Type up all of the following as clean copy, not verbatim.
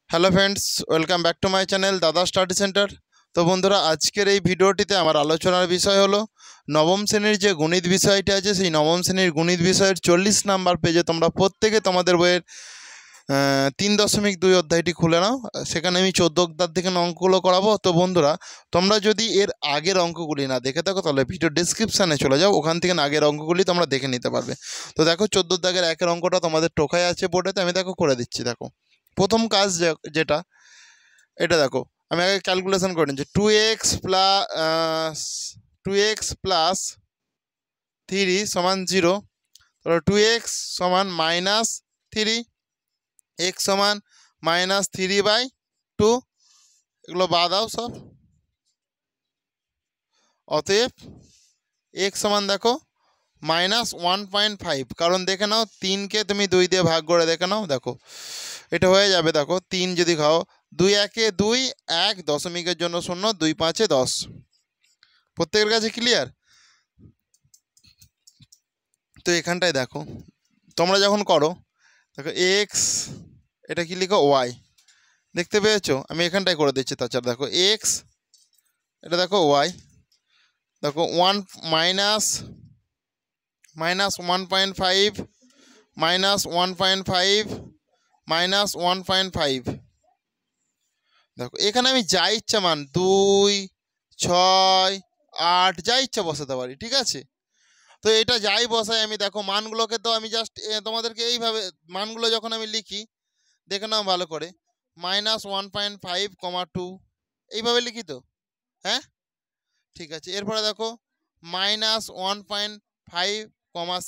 Hello friends, welcome back to my channel দাদা study centre. তো বন্ধুরা, আজকের এই ভিডিওটিতে আমার আলোচনার বিষয় হলো নবম শ্রেণীর যে গণিত বিষয়টি আছে, সেই নবম শ্রেণীর গণিত বিষয়ের 40 নাম্বার পেজে তোমরা প্রত্যেকে তোমাদের বইয়ের 3.2 অধ্যায়টি খুলে নাও। সেখানে আমি 14 অধ্যায় থেকে অঙ্কগুলো করাবো। তো বন্ধুরা, তোমরা যদি এর আগের অঙ্কগুলি না দেখে থাকো তাহলে ভিডিও ডিসক্রিপশানে চলে যাও, ওখান থেকে আগের অঙ্কগুলি তোমরা দেখে নিতে পারবে। তো দেখো, 14 দাগের একের অঙ্কটা তোমাদের টোকায় আছে বোর্ডেতে, আমি দেখো করে দিচ্ছি। দেখো, প্রথম কাজ যেটা, এটা দেখো, আমি আগে ক্যালকুলেশন করে নিচ্ছি। 2x প্লাস 3 সমান 0। তাহলে 2x সমান -3, এক্স সমান -3/2। এগুলো বাদ দাও সব। অতএব এক্স সমান দেখো -1.5, কারণ দেখে নাও 3কে তুমি 2 দিয়ে ভাগ করে দেখে নাও। দেখো এটা হয়ে যাবে। দেখো 3 যদি খাও, 2 একে 2, 1 দশমিকের জন্য 0, 2 5 10। প্রত্যেকের কাছে ক্লিয়ার? তো এখানটায় দেখো, তোমরা যখন করো, দেখো এক্স, এটা কি লিখো ওয়াই, দেখতে পেয়েছো? আমি এখানটায় করে দিচ্ছি। তাছাড়া দেখো এক্স, এটা দেখো ওয়াই, দেখো 1 মাইনাস 1.5 -1.5 -1.5। দেখো এখানে আমি যা ইচ্ছা মান 2, 6, 8 যা ইচ্ছা বসাতে পারি, ঠিক আছে? তো এটা যাই বসাই আমি, দেখো মানগুলোকে তো আমি জাস্ট তোমাদেরকে এইভাবে মানগুলো যখন আমি লিখি, দেখে নাও ভালো করে, -1.5, 2 এইভাবে লিখি তো, হ্যাঁ? ঠিক আছে। এরপরে দেখো -1.5,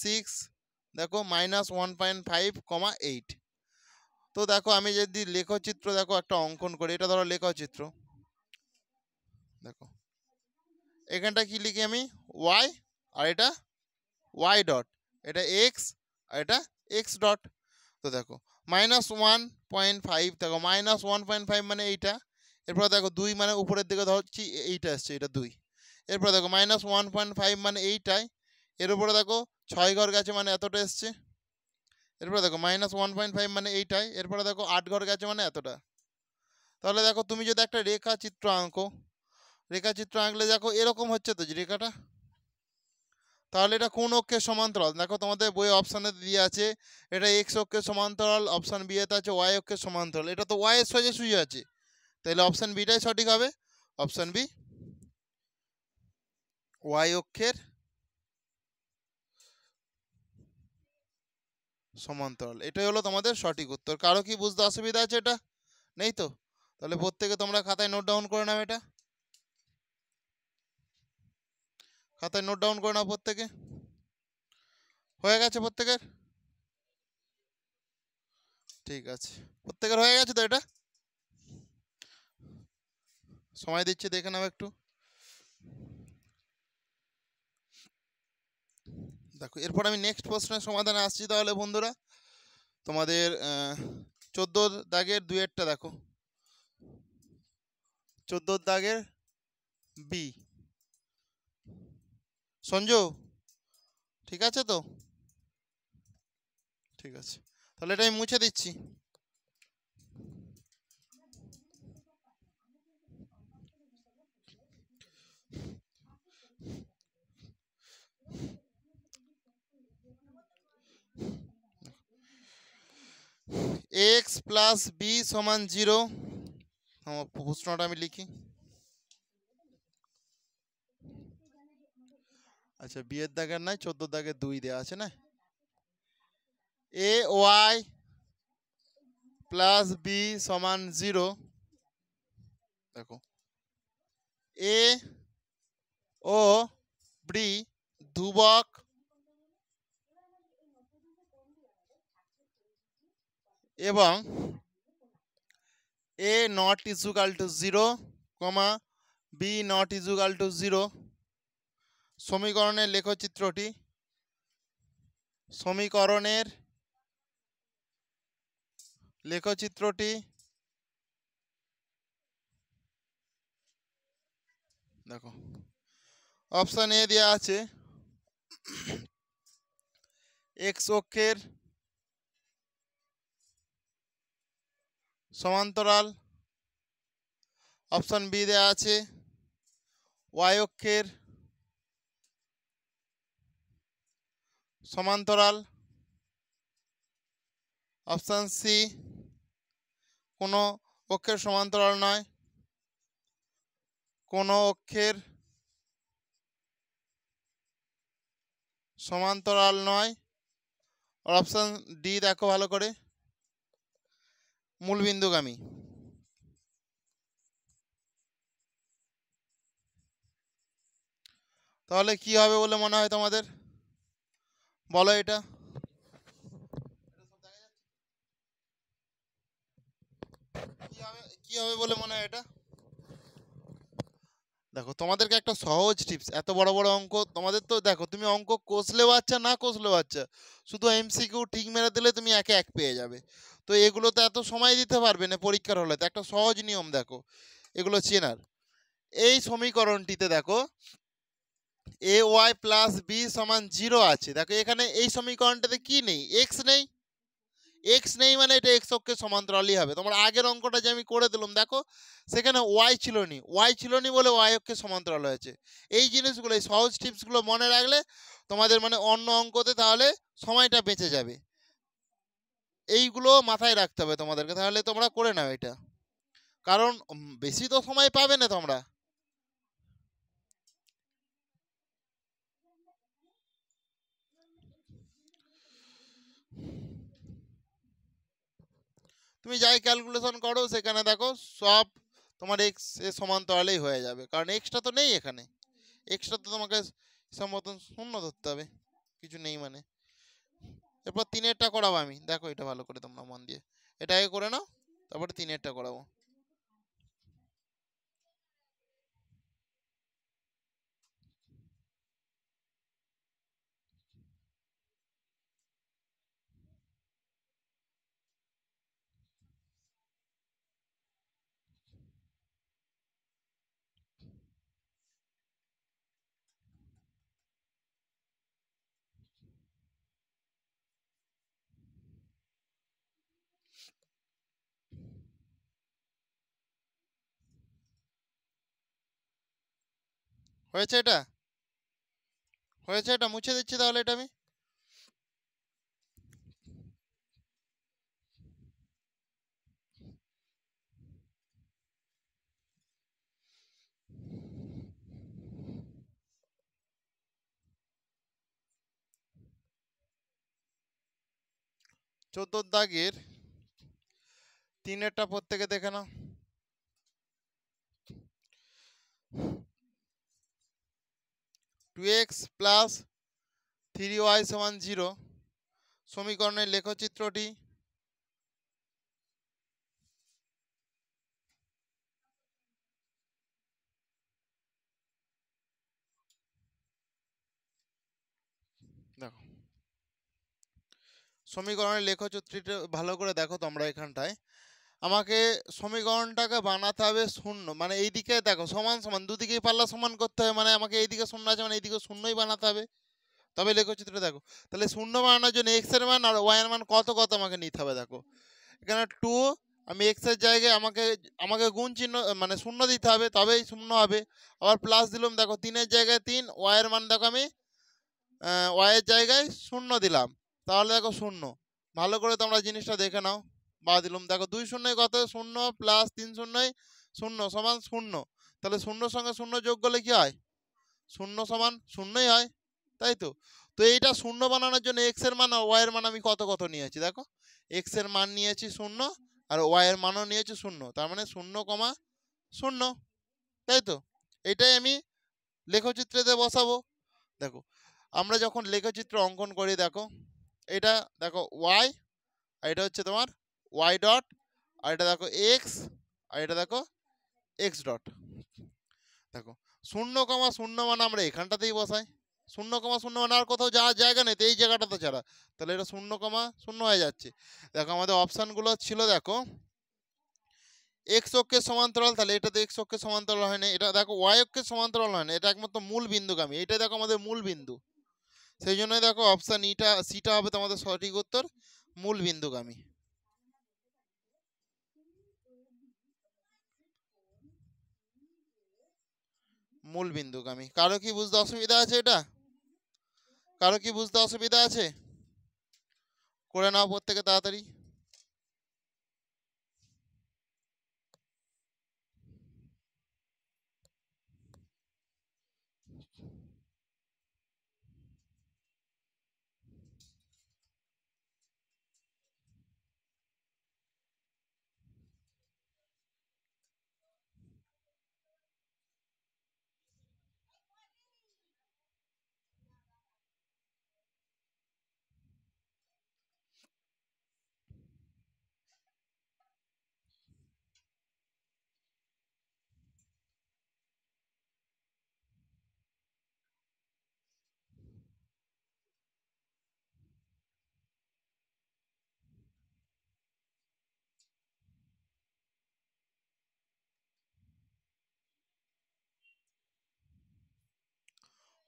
6, দেখো -1.5, 8। তো দেখো আমি যদি লেখচিত্র দেখো একটা অঙ্কন করি, এটা ধরো লেখচিত্র। দেখো এখানটা কি লিখি আমি, ওয়াই, আর এটা ওয়াই ডট, এটা এক্স, আর এটা এক্স ডট। তো দেখো -1.5, দেখো -1.5 মানে এইটা। এরপর দেখো 2 মানে উপরের দিকে ধরছি, এইটা আসছে, এটা 2। এরপর দেখো -1.5 মানে এইটাই, এর উপরে দেখো 6 ঘর গেছে মানে এতটা এসছে। এরপরে দেখো -1.5 মানে এইটাই, এরপরে দেখো 8 ঘর গেছে মানে এতটা। তাহলে দেখো তুমি যদি একটা রেখাচিত্র আঁকো, রেখাচিত্র আঁকলে দেখো এরকম হচ্ছে তো যে রেখাটা, তাহলে এটা কোন অক্ষের সমান্তরাল? দেখো তোমাদের বইয়ে অপশানে দিয়ে আছে এটা এক্স অক্ষের সমান্তরাল, অপশান বি এতে আছে ওয়াই অক্ষের সমান্তরাল। এটা তো ওয়াই এর সোজাসুজি আছে, তাহলে অপশান বিটাই সঠিক হবে। অপশান বি, ওয়াই অক্ষের সমান্তরাল, এটাই হলো তোমাদের সঠিক উত্তর। কারো কি বুঝতে অসুবিধা আছে? এটা নেই তো? তাহলে প্রত্যেকে তোমরা খাতায় নোট ডাউন করে নাও, এটা খাতায় নোট ডাউন করে নাও প্রত্যেকে। হয়ে গেছে প্রত্যেকের? ঠিক আছে, প্রত্যেকের হয়ে গেছে তো? এটা সময় দিচ্ছি, দেখে নাও একটু। দেখো এরপর আমি নেক্সট প্রশ্নের সমাধানে আসছি। তাহলে বন্ধুরা, তোমাদের 14 দাগের 2-এরটা দেখো, 14 দাগের বি। সঞ্জু, ঠিক আছে তো? ঠিক আছে, তাহলে এটা আমি মুছে দিচ্ছি। এক্স প্লাস বি সমান 0। আমার প্রশ্নটা আমি লিখি। আচ্ছা, বি এর দাগের নাই, 14 দাগের 2 দেওয়া আছে না। এ ওয়াই প্লাস বি সমান 0। দেখো এ ও বি ধ্রুবক এবং A naught equal to 0, B naught equal to 0। সমীকরণের লেখচিত্রটি, সমীকরণের লেখচিত্রটি দেখো, অপশান এ দেওয়া আছে এক্স অক্ষের সমান্তরাল। অপশন বি দেওয়া আছে ওয়াই অক্ষের সমান্তরাল। অপশন সি কোনো অক্ষের সমান্তরাল নয়, কোনো অক্ষের সমান্তরাল নয়। আর অপশন ডি দেখো ভালো করে, মূলবিন্দুগামী। তাহলে কি হবে বলে মনে হয় তোমাদের, বলো এটা। কি হবে বলে মনে হয় এটা? দেখো তোমাদেরকে একটা সহজ টিপস, এত বড় বড় অঙ্ক তোমাদের তো, দেখো তুমি অঙ্ক কষলেও আচ্ছা না কষলেও আচ্ছা, শুধু এমসিকিউ ঠিক মেরে দিলে তুমি একে এক পেয়ে যাবে। তো এগুলো তো এত সময় দিতে পারবে না পরীক্ষার হলে, তো একটা সহজ নিয়ম দেখো এগুলো চেনার। এই সমীকরণটিতে দেখো এ ওয়াই প্লাস বি সমান 0 আছে। দেখো এখানে এই সমীকরণটাতে কি নেই, এক্স নেই। এক্স নেই মানে এটা এক্স অক্ষের সমান্তরালই হবে। তোমার আগের অঙ্কটা যে আমি করে দিলাম দেখো, সেখানে ওয়াই ছিল নি, ওয়াই ছিল নি বলে ওয়াই অক্ষের সমান্তরাল হয়েছে। এই জিনিসগুলো, এই সহজ টিপসগুলো মনে রাখলে তোমাদের মানে অন্য অঙ্কতে তাহলে সময়টা বেঁচে যাবে। এইগুলো মাথায় রাখতে হবে তোমাদেরকে, তাহলে তোমরা করে নাও এটা, কারণ বেশি তো সময় পাবে না তোমরা। তুমি যাই ক্যালকুলেশন করো সেখানে দেখো সব তোমার এক্স এর সমান্তরালেই হয়ে যাবে, কারণ এক্সটা তো নেই এখানে। এক্সটা তো তোমাকে হিসাব মতন শূন্য ধরতে হবে, কিছু নেই মানে। এরপর তিনেরটা করাবো আমি, দেখো এটা ভালো করে তোমরা মন দিয়ে এটা আগে করে নাও, তারপরে তিনেরটা করাবো। হয়েছে এটা, হয়েছে এটা, মুছে দিচ্ছি তাহলে এটা আমি। চোদ্দ দাগের তিনেরটা প্রত্যেকে দেখে নাও। 2x প্লাস 3y সমান 0 সমীকরণের লেখচিত্রটি। দেখো সমীকরণের লেখচিত্রটা ভালো করে দেখো তোমরা। এখানটায় আমাকে সমীকরণটাকে বানাতে হবে শূন্য, মানে এইদিকে দেখো সমান সমান, দুদিকেই পাল্লা সমান করতে হবে, মানে আমাকে এইদিকে শূন্য আছে মানে এইদিকে শূন্যই বানাতে হবে, তবে লেখচিত্রটা দেখো। তাহলে শূন্য বানানোর জন্য এক্স এর মান আর ওয়াই এর মান কত কত আমাকে নিতে হবে। দেখো এখানে 2, আমি এক্স এর জায়গায় আমাকে আমাকে গুণ চিহ্ন মানে শূন্য দিতে হবে, তবেই শূন্য হবে। আবার প্লাস দিলাম, দেখো 3 এর জায়গায় 3, ওয়াই এর মান দেখো আমি ওয়াই এর জায়গায় শূন্য দিলাম, তাহলে দেখো শূন্য। ভালো করে তোমরা জিনিসটা দেখে নাও। বা দিলাম, দেখো 2 শূন্যই কত, শূন্য প্লাস 3 শূন্যই শূন্য সমান শূন্য। তাহলে শূন্যর সঙ্গে শূন্য যোগ করলে কি হয়, শূন্য সমান শূন্যই হয়, তাই তো। তো এইটা শূন্য বানানোর জন্য এক্স এর মান আর ওয়াই এর মান আমি কত কত নিয়েছি, দেখো এক্স এর মান নিয়েছি শূন্য আর ওয়াই এর মানও নিয়েছি শূন্য, তার মানে শূন্য কমা শূন্য, তাই তো। এটাই আমি লেখচিত্রেতে বসাবো। দেখো আমরা যখন লেখচিত্র অঙ্কন করি, দেখো এটা দেখো ওয়াই, আর এটা হচ্ছে তোমার ওয়াই ডট, আর এটা দেখো এক্স, আর এটা দেখো এক্স ডট। দেখো শূন্য কমা শূন্য মানে আমরা এখানটাতেই বসাই, শূন্য কমা শূন্য মানে আর কোথাও যাওয়ার জায়গা নেই তো এই জায়গাটাতে ছাড়া, তাহলে এটা শূন্য কমা শূন্য হয়ে যাচ্ছে। দেখো আমাদের অপশানগুলো ছিল, দেখো এক্স অক্ষের সমান্তরাল, তাহলে এটা তো এক্স অক্ষের সমান্তরাল হয় না। এটা দেখো ওয়াই অক্ষের সমান্তরাল হয় না, এটা একমাত্র মূল বিন্দুগামী, এটা দেখো আমাদের মূল বিন্দু, সেই জন্য দেখো অপশান ইটা সিটা হবে তোমাদের সঠিক উত্তর, মূল বিন্দুগামী। মূল বিন্দুগামী। কারো কি বুঝতে অসুবিধা আছে? এটা কারো কি বুঝতে অসুবিধা আছে? করে নাও প্রত্যেকে তাড়াতাড়ি।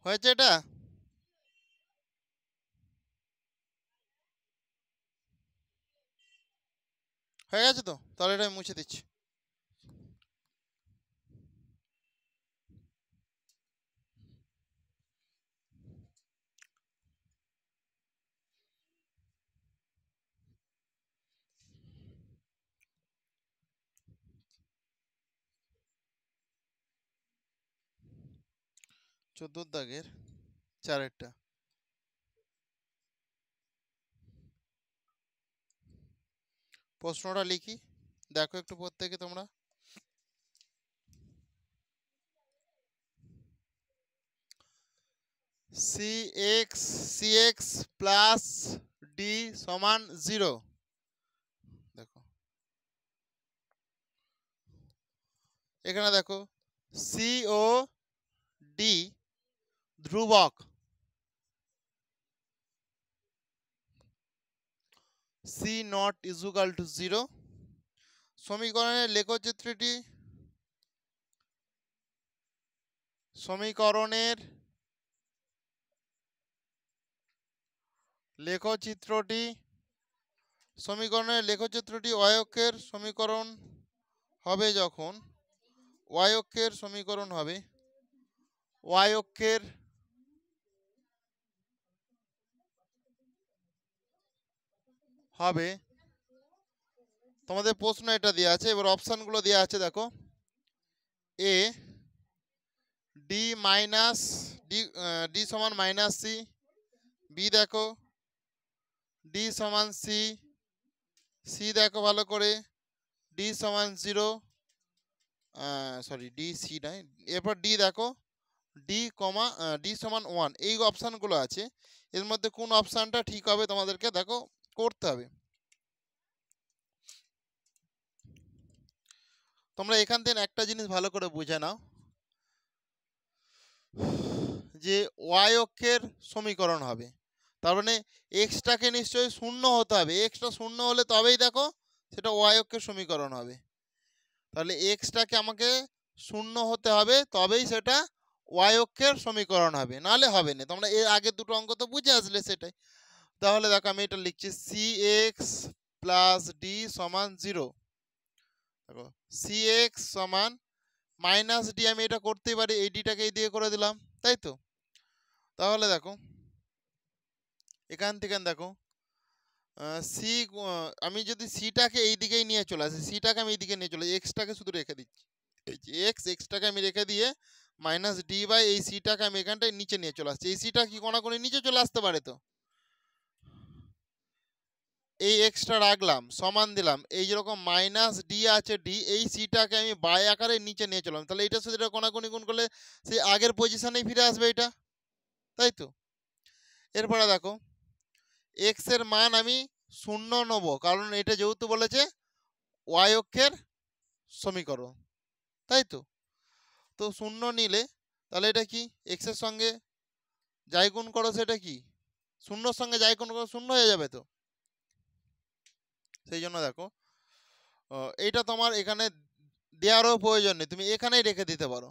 হয়েছে? এটা হয়ে গেছে তো? তাহলে এটা আমি মুছে দিচ্ছি। চোদ্দ দাগের চারেরটা। প্রশ্নটা লিখি, দেখো একটু প্রত্যেকে তোমরা। cx প্লাস ডি সমান 0। দেখো এখানে দেখো সি ও ডি ধ্রুবক, সি নট ইজুকাল টু 0। সমীকরণের লেখচিত্রটি সমীকরণের লেখচিত্রটি অয়ক্ষের সমীকরণ হবে যখন অয়ক্ষের সমীকরণ হবে অয়ক্ষের হবে তোমাদের প্রশ্ন এটা দেওয়া আছে, এবার অপশানগুলো দেওয়া আছে দেখো। এ ডি মাইনাস ডি সমান মাইনাস সি, বি দেখো ডি সমান সি, সি দেখো ভালো করে ডি সমান 0, সরি ডি সি নাই, এরপর ডি দেখো ডি কমা ডি সমান 1। এই অপশানগুলো আছে, এর মধ্যে কোন অপশানটা ঠিক হবে তোমাদেরকে দেখো করতে হবে। তোমরা এখান থেকে একটা জিনিস ভালো করে বুঝে নাও, যে ওয়াই অক্ষের সমীকরণ হবে, তার মানে এক্সটাকে নিশ্চয়ই শূন্য হতে হবে। এক্সটা শূন্য হলে তবেই দেখো সেটা ওয়াই অক্ষের সমীকরণ হবে। তাহলে এক্সটাকে আমাকে শূন্য হতে হবে, তবেই সেটা ওয়াই অক্ষের সমীকরণ হবে, নাহলে হবে না। তোমরা এর আগের দুটো অঙ্ক তো বুঝে আসলে সেটাই। তাহলে দেখো আমি এটা লিখছি সি এক্স প্লাস ডি সমান 0। দেখো সি এক্স সমান মাইনাস ডি, আমি এটা করতেই পারি, এই ডিটাকে এই দিকে করে দিলাম, তাই তো? তাহলে দেখো এখান থেকে দেখো সি, আমি যদি সিটাকে এই দিকেই নিয়ে চলে আসি, সিটাকে আমি এই দিকে নিয়ে চলে, এক্সটাকে শুধু রেখে দিচ্ছি, এক্সটাকে আমি রেখে দিয়ে মাইনাস ডি বাই এই সিটাকে আমি এখানটায় নিচে নিয়ে চলে আসছি। এই সিটা কি কোনাকুনি নিচে চলে আসতে পারে, তো এই এক্সটা রাখলাম, সমান দিলাম, এই যেরকম মাইনাস ডি আছে ডি, এই সিটাকে আমি বাই আকারে নিচে নিয়ে চললাম, তাহলে এটা সাথে কোনাকুনি গুণ করলে সেই আগের পজিশনেই ফিরে আসবে এটা, তাই তো? এরপরে দেখো এক্স এর মান আমি 0 নেব, কারণ এটা যেহেতু বলেছে ওয়াই অক্ষের সমীকরণ, তাই তো? তো 0 নিলে তাহলে এটা কি এক্স এর সঙ্গে যাই গুণ করো সেটা কি 0-র সঙ্গে যাই গুণ করো 0 হয়ে যাবে তো। সেই জন্য দেখো এইটা তোমার এখানে দেওয়ারও প্রয়োজন নেই, তুমি এখানেই রেখে দিতে পারো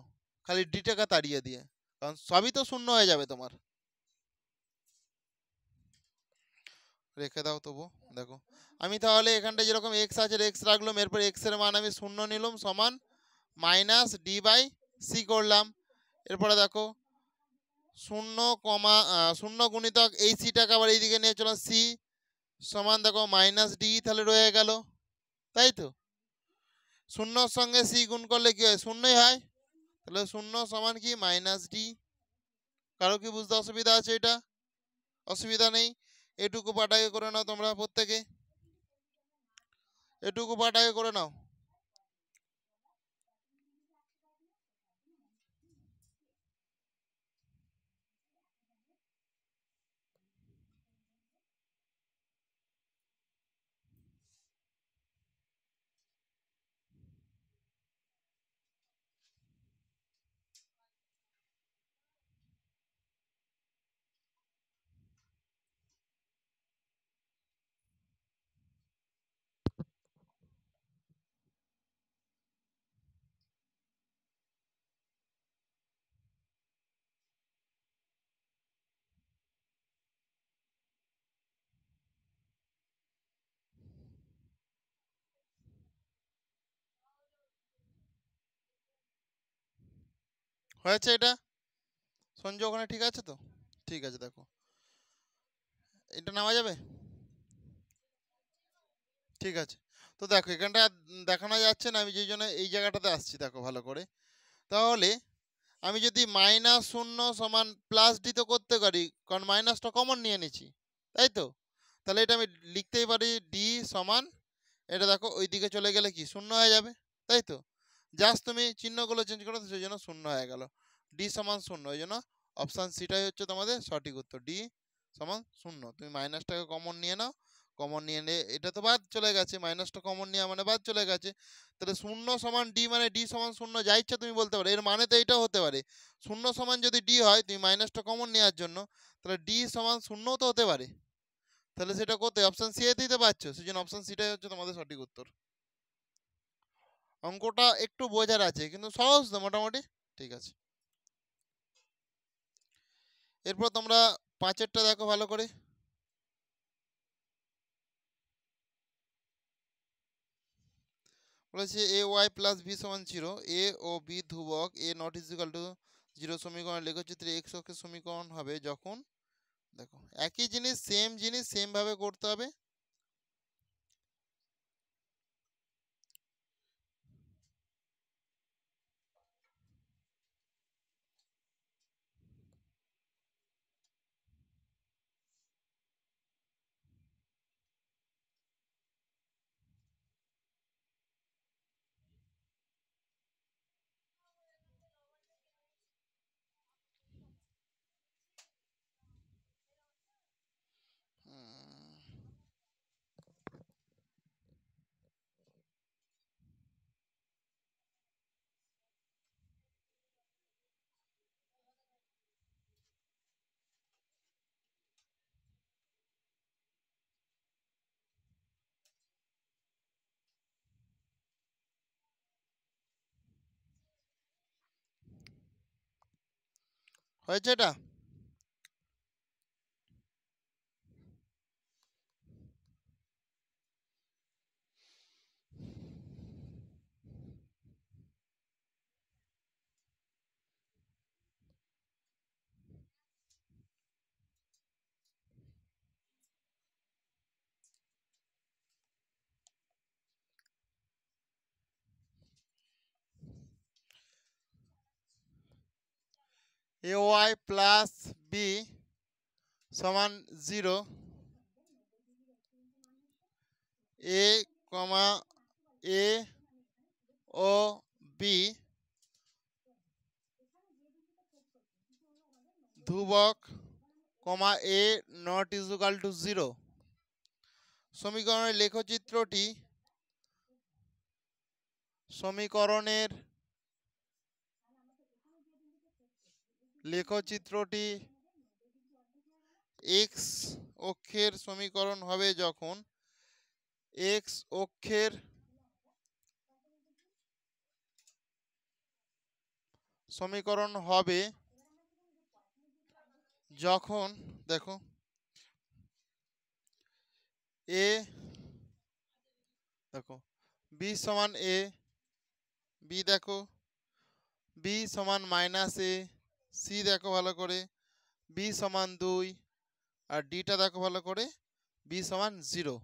খালি ডিটাকে তাড়িয়ে দিয়ে, কারণ সবই তো 0 হয়ে যাবে তোমার। রেখে দাও তবু। দেখো আমি তাহলে এখানটা যেরকম এক্স আছে এক্স রাখলাম, এরপর এক্স এর মান আমি 0 নিলাম সমান মাইনাস ডি বাই সি করলাম, এরপরে দেখো 0, 0 * এই সিটাকে আবার এইদিকে নিয়ে চলো, সি সমান দেখো -d, তাহলে রয়ে গেল, তাই তো। শূন্যর সঙ্গে সি গুণ করলে কি হয়? শূন্যই হয়। তাহলে 0 সমান কি? -d। কারো কি বুঝতে অসুবিধা আছে? এটা অসুবিধা নেই। এটুকু পাটাকে করে নাও তোমরা প্রত্যেকে, এটুকু পাটাকে করে নাও। হয়েছে এটা? সঞ্জু ওখানে ঠিক আছে তো? ঠিক আছে, দেখো এটা নেওয়া যাবে? ঠিক আছে। তো দেখো এখানটা দেখানো যাচ্ছে না, আমি যেই জন্য এই জায়গাটাতে আসছি, দেখো ভালো করে। তাহলে আমি যদি -0 সমান +d তো করতে পারি, কারণ মাইনাসটা কমন নিয়ে নিচ্ছি, তাই তো। তাহলে এটা আমি লিখতেই পারি d সমান, এটা দেখো ওই দিকে চলে গেলে কি 0 হয়ে যাবে, তাই তো। জাস্ট তুমি চিহ্নগুলো চেঞ্জ করো, সেই জন্য 0 হয়ে গেল। d সমান 0, ওই জন্য অপশান সিটাই হচ্ছে তোমাদের সঠিক উত্তর, d সমান 0। তুমি মাইনাসটাকে কমন নিয়ে নাও, কমন নিয়ে নিয়ে এটা তো বাদ চলে গেছে, মাইনাসটা কমন নেওয়া মানে বাদ চলে গেছে। তাহলে 0 সমান d মানে d সমান 0, যা ইচ্ছা তুমি বলতে পারো। এর মানে তো এইটাও হতে পারে, 0 সমান যদি d হয়, তুমি মাইনাসটা কমন নেওয়ার জন্য, তাহলে d সমান 0 তো হতে পারে। তাহলে সেটা কোথায়? অপশান সি এ দিতে পারছো, সেই জন্য অপশান সিটাই হচ্ছে তোমাদের সঠিক উত্তর। অঙ্কটা একটু বোঝার আছে, কিন্তু সহজ তো মোটামুটি। ঠিক আছে, এরপর তোমরা 5এরটা দেখো ভালো করে। বলেছে এ ওয়াই প্লাস বি সমান 0, এ ও বি ধ্রুবক, এ নট ইজিক্যাল টু 0 সমীকরণ লেখচিত্রে এক্স অক্ষের সমীকরণ হবে যখন, দেখো একই জিনিস সেম ভাবে করতে হবে। হয়েছে এটা? এ ওয়াই প্লাস বি সমান 0, এ কমা এ ও বি ধ্রুবক, কমা এ নট ইজিক্যাল টু 0। সমীকরণের লেখচিত্রটি, সমীকরণের লেখচিত্রটি এক্স অক্ষের সমীকরণ হবে যখন এক্স অক্ষের সমীকরণ হবে যখন, দেখো এ, দেখো বি সমান এ, বি দেখো বি সমান মাইনাস এ, সি দেখো ভালো করে, বি সমান 2, আর ডিটা দেখো ভালো করে, বি সমান 0।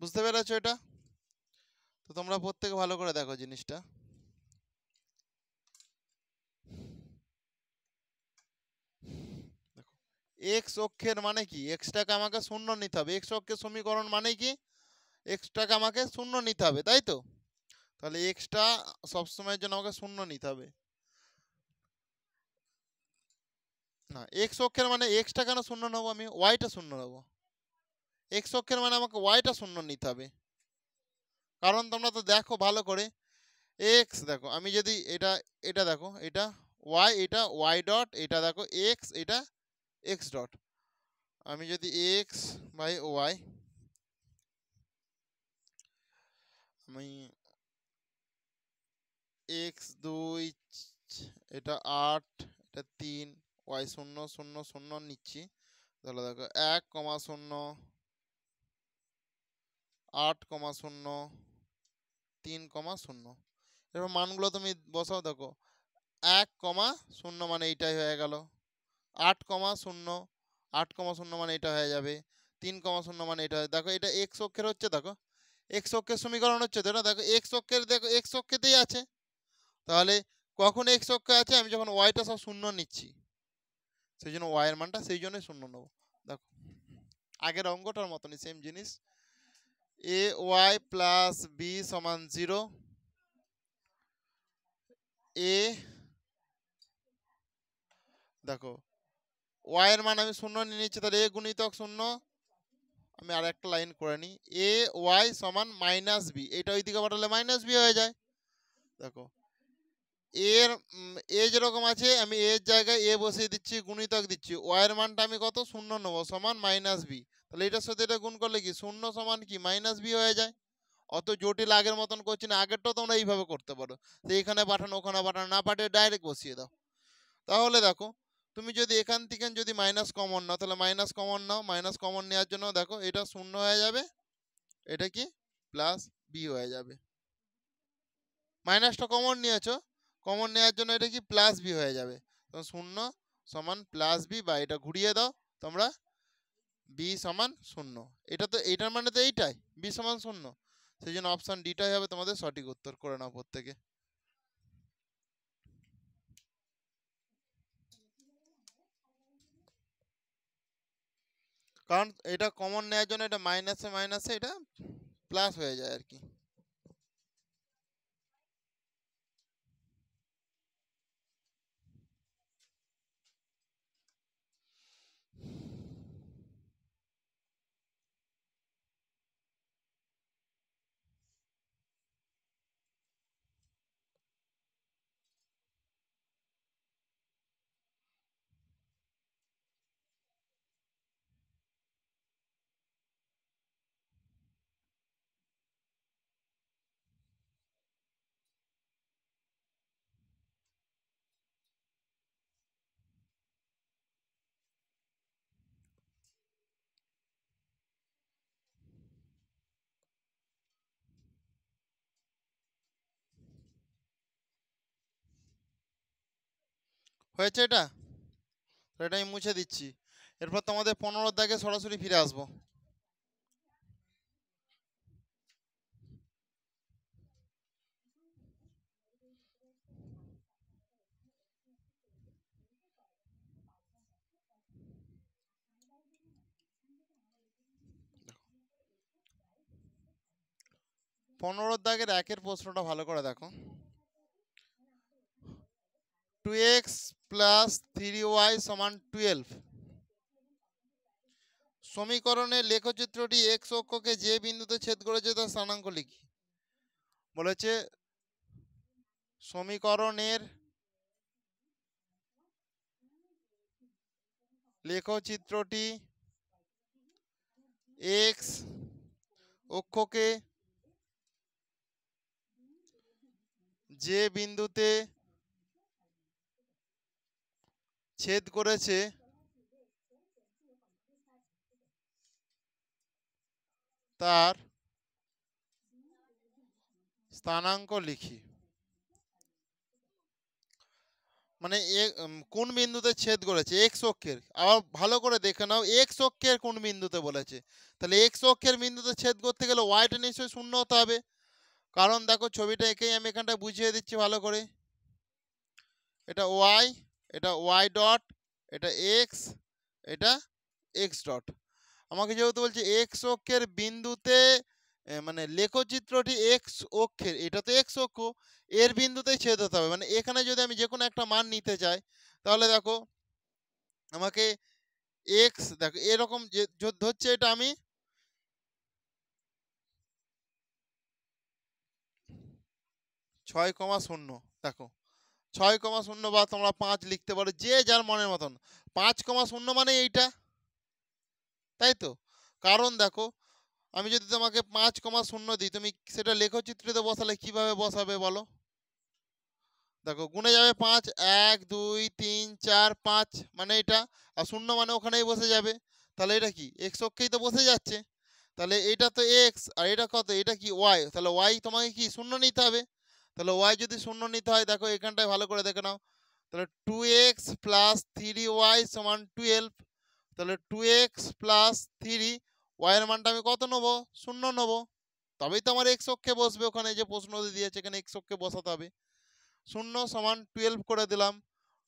বুঝতে পেরেছো এটা? তো তোমরা প্রত্যেকে ভালো করে দেখো জিনিসটা। দেখো এক্স অক্ষের মানে কি, এক্সটাকে আমাকে শূন্য নিতে হবে। এক্স অক্ষের সমীকরণ মানে কি, এক্সটাকে আমাকে শূন্য নিতে হবে, তাই তো? তাহলে এক্সটা সবসময়ের জন্য আমাকে শূন্য নিতে হবে। না, এক্স অক্ষের মানে এক্সটা কেন শূন্য নেবো আমি, ওয়াইটা শূন্য নেবো। এক্স অক্ষের মানে আমাকে ওয়াইটা শূন্য নিতে হবে। কারণ তোমরা তো দেখো ভালো করে, এক্স দেখো, আমি যদি এটা, এটা দেখো, এটা ওয়াই, এটা ওয়াই ডট, এটা দেখো এক্স, এটা এক্স ডট। আমি যদি এক্স বাই ওয়াই, আমি এক্স 2, এটা 8, এটা 3, ওয়াই 0 0 0 নিচ্ছি। তাহলে দেখো 1,0, 8,0, 3,0। এবার মানগুলো তুমি বসাও, দেখো 1,0 মানে এইটাই হয়ে গেল, 8,0, 8,0 মানে এটা হয়ে যাবে, 3,0 মানে এটা, দেখো এটা এক্স অক্ষের হচ্ছে, দেখো এক্স অক্ষের সমীকরণ হচ্ছে তো এটা, দেখো এক্স অক্ষের, দেখো এক্স অক্ষেতেই আছে। তাহলে কখন এক্স অক্ষে আছে, আমি যখন ওয়াইটা সব শূন্য নিচ্ছি, সেই জন্য ওয়াইয়ের মানটা সেই জন্যই শূন্য নেবো। দেখো আগের অঙ্কটার মতনই সেম জিনিস, এ ওয়াই প্লাস বি সমান 0, এ দেখো ওয়াইয়ের মান আমি শূন্য নিয়ে নিচ্ছি, তাহলে এ গুণিতক 0। আমি আর একটা লাইন করে নিই, এ ওয়াই সমান মাইনাস বি, এটা ওইদিকে পাঠালে মাইনাস বি হয়ে যায়। দেখো এর এ যেরকম আছে, আমি এর জায়গায় এ বসিয়ে দিচ্ছি, গুণিতক দিচ্ছি, ওয়াইয়ের মানটা আমি কত, শূন্য নেবো, সমান মাইনাস বি। তাহলে এটার সাথে এটা গুণ করলে কি, শূন্য সমান কি মাইনাস বি হয়ে যায়। অত জটিল আগের মতন করছি না, আগেরটাও তোমরা এইভাবে করতে পারো, তো এখানে পাঠানো ওখানে পাঠানো না পাঠিয়ে ডাইরেক্ট বসিয়ে দাও। তাহলে দেখো তুমি যদি এখান থেকে যদি মাইনাস কমন নাও, তাহলে মাইনাস কমন নাও, মাইনাস কমন নেওয়ার জন্য দেখো এটা শূন্য হয়ে যাবে, এটা কি প্লাস বি হয়ে যাবে। মাইনাসটা কমন নিয়েছো, কমন নেওয়ার জন্য এটা কি প্লাস বি হয়ে যাবে। তো শূন্য সমান প্লাস বি, বা এটা ঘুরিয়ে দাও তোমরা, বি সমান শূন্য। এটা তো এইটার মানে তো এইটাই, বি সমান শূন্য, সেই জন্য অপশান ডিটাই হবে তোমাদের সঠিক উত্তর। করে নাও প্রত্যেকে। কারণ এটা কমন নেওয়ার জন্য এটা মাইনাসে মাইনাসে এটা প্লাস হয়ে যায় আর কি। হয়েছে এটা, তো এটা আমি মুছে দিচ্ছি। এরপর তোমাদের 15 দাগে সরাসরি ফিরে আসবো। পনেরো দাগের একের প্রশ্নটা ভালো করে দেখো, 2x প্লাস 3y সমান 12 সমীকরণে লেখচিত্রটি এক্স অক্ষকে যে বিন্দুতে ছেদ করেছে তার স্থানাঙ্ক লিখি। বলেছে সমীকরণের লেখচিত্রটি এক্স অক্ষকে যে বিন্দুতে ছেদ করেছে তার স্থানাঙ্ক লিখি। মানে কোন বিন্দুতে ছেদ করেছে এক্স অক্ষের, আবার ভালো করে দেখে নাও এক্স অক্ষের কোন বিন্দুতে বলেছে। তাহলে এক্স অক্ষের বিন্দুতে ছেদ করতে গেলে ওয়াইটা নিশ্চয়ই শূন্য হতে হবে, কারণ দেখো ছবিটা এঁকেই আমি এখানটা বুঝিয়ে দিচ্ছি ভালো করে। এটা ওয়াই, এটা ওয়াই ডট, এটা এক্স, এটা এক্স ডট। আমাকে যেহেতু বলছে এক্স অক্ষের বিন্দুতে মানে লেখচিত্রটি এক্স অক্ষের, এটা তো এক্স অক্ষ, এর বিন্দুতেই ছেদ হতে হবে। মানে এখানে যদি আমি যে কোনো একটা মান নিতে চাই, তাহলে দেখো আমাকে এক্স, দেখো এরকম যে ধরছে এটা আমি 6,0, দেখো 6,0 বা তোমরা 5 লিখতে পারো, যে যার মনের মতন। 5,0 মানে এইটা, তাই তো? কারণ দেখো আমি যদি তোমাকে 5,0 দিই, তুমি সেটা লেখচিত্রতে বসালে কিভাবে বসাবে বলো? দেখো গুণে যাবে 5, 1 2 3 4 5, মানে এটা, আর শূন্য মানে ওখানেই বসে যাবে। তাহলে এটা কি এক্স অক্ষেই তো বসে যাচ্ছে। তাহলে এটা তো এক্স, আর এটা কত, এটা কি ওয়াই। তাহলে ওয়াই তোমাকে কি শূন্য নিতে হবে। তাহলে ওয়াই যদি শূন্য নিতে হয়, দেখো এখানটায় ভালো করে দেখে নাও। তাহলে 2x প্লাস 3y সমান 12। তাহলে 2x প্লাস 3 এর মানটা আমি কত নেবো, শূন্য নেবো। তবেই তো আমার এক্স অক্ষে বসবে, ওখানে যে প্রশ্ন দিয়েছে এখানে এক্স অক্ষে বসাতে হবে। 0 = 12 করে দিলাম।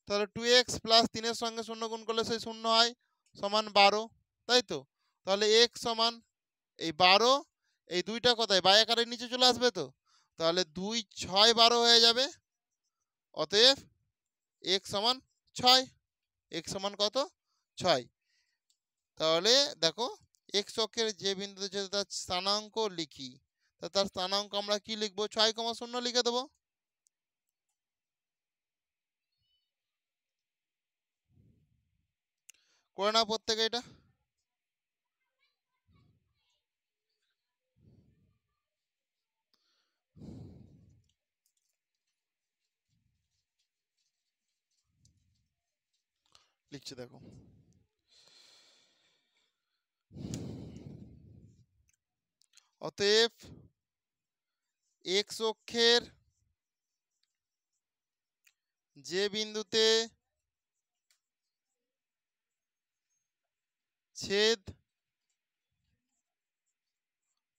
তাহলে 2x প্লাস 3-এর সঙ্গে 0 গুণ করলে সেই 0 হয়, সমান 12, তাই তো? তাহলে x সমান এই 12, এই দুইটা কোথায় বাই আকারের নিচে চলে আসবে তো। তাহলে 2 6 12 হয়ে যাবে। অতএব x সমান 6। x সমান কত, 6। তাহলে দেখো এক্স অক্ষের যে বিন্দুতে যদি তার স্থানাঙ্ক লিখি, তা তার স্থানাঙ্ক আমরা কি লিখবো, 6,0 লিখে দেবো। করে নাও প্রত্যেকে এটা। লিখছে দেখো, অতএব এক্স অক্ষের যে বিন্দুতে ছেদ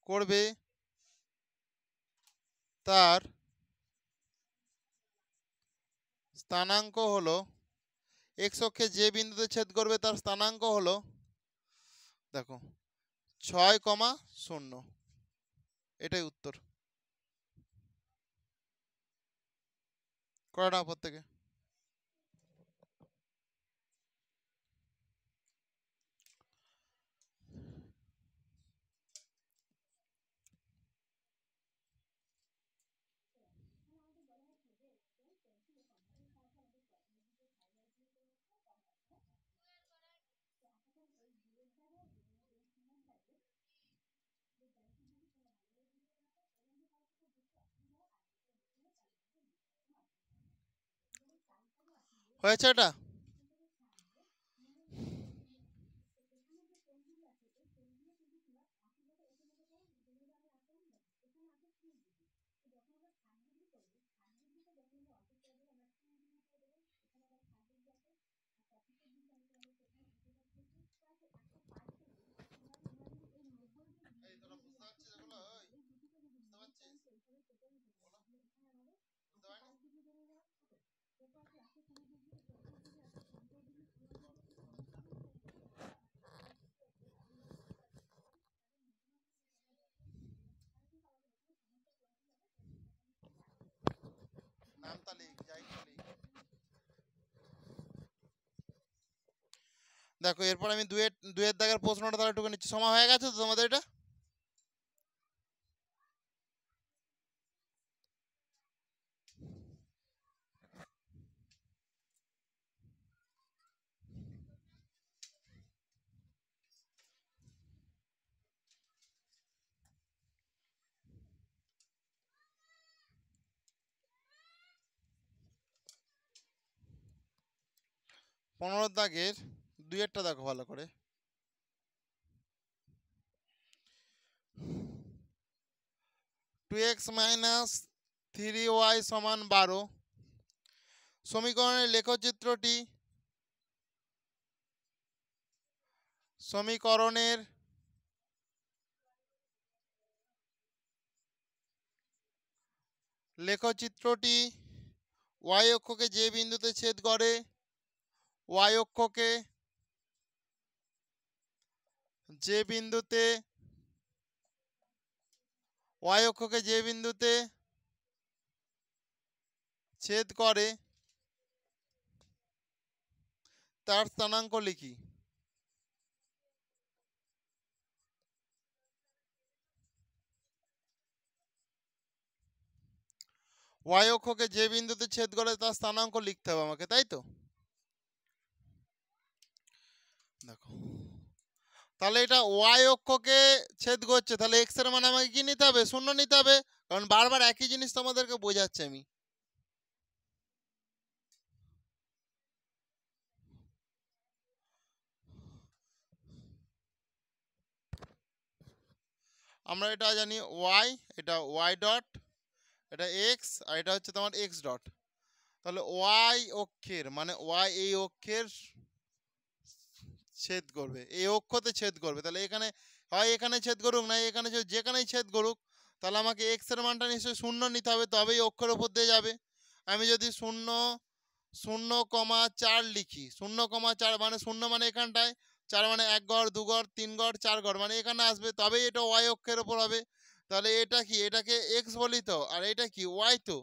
করবে তার স্থানাঙ্ক হলো, এক্স অক্ষে যে বিন্দুতে ছেদ করবে তার স্থানাঙ্ক হলো, দেখো 6,0। এটাই উত্তর। করে নাও প্রত্যেকে। হয়েছে এটা? নামটা লিখ, যাই লিখ। দেখো এরপর আমি দুয়ের দাগের প্রশ্নটা তাহলে একটু নিচ্ছি। সময় হয়ে গেছে তো তোমাদের এটা? 15 দাগের দুয়েরটা দেখো ভালো করে। 2x - 3y = 12 সমীকরণের লেখচিত্রটি সমীকরণের লেখচিত্রটি ওয়াই অক্ষকে যে বিন্দুতে ছেদ করে ওয়াই অক্ষকে যে বিন্দুতে ওয়াই অক্ষকে যে বিন্দুতে ছেদ করে তার স্থানাঙ্ক লিখি। ওয়াই অক্ষকে যে বিন্দুতে ছেদ করে তার স্থানাঙ্ক লিখতে হবে আমাকে, তাই তো? দেখো, তাহলে এটা ওয়াই অক্ষকে ছেদ করছে, তাহলে এক্স এর মান আমাকে কি নিতে হবে? 0 নিতে হবে, কারণ বারবার একই জিনিস তোমাদেরকে বোঝাচ্ছি আমি। আমরা এটা জানি ওয়াই, এটা ওয়াই ডট, এটা এক্স, আর এটা হচ্ছে তোমার এক্স ডট। তাহলে ওয়াই অক্ষের মানে ওয়াই এই অক্ষের ছেদ করবে, এই অক্ষতে ছেদ করবে, তাহলে এখানে হয় এখানে ছেদ করুক না এখানে যেখানেই ছেদ করুক, তাহলে আমাকে এক্স এর মানটা নিশ্চয়ই 0 নিতে হবে, তবেই অক্ষের উপর দিয়ে যাবে। আমি যদি 0.4 লিখি, 0.4 মানে 0 মানে এখানটায়, 4 মানে 1 গড় 2 গড় 3 গড় 4 গড় মানে এখানে আসবে, তবেই এটা ওয়াই অক্ষের উপর হবে। তাহলে এটা কি, এটাকে এক্স বলি তো, আর এটা কি ওয়াই তো,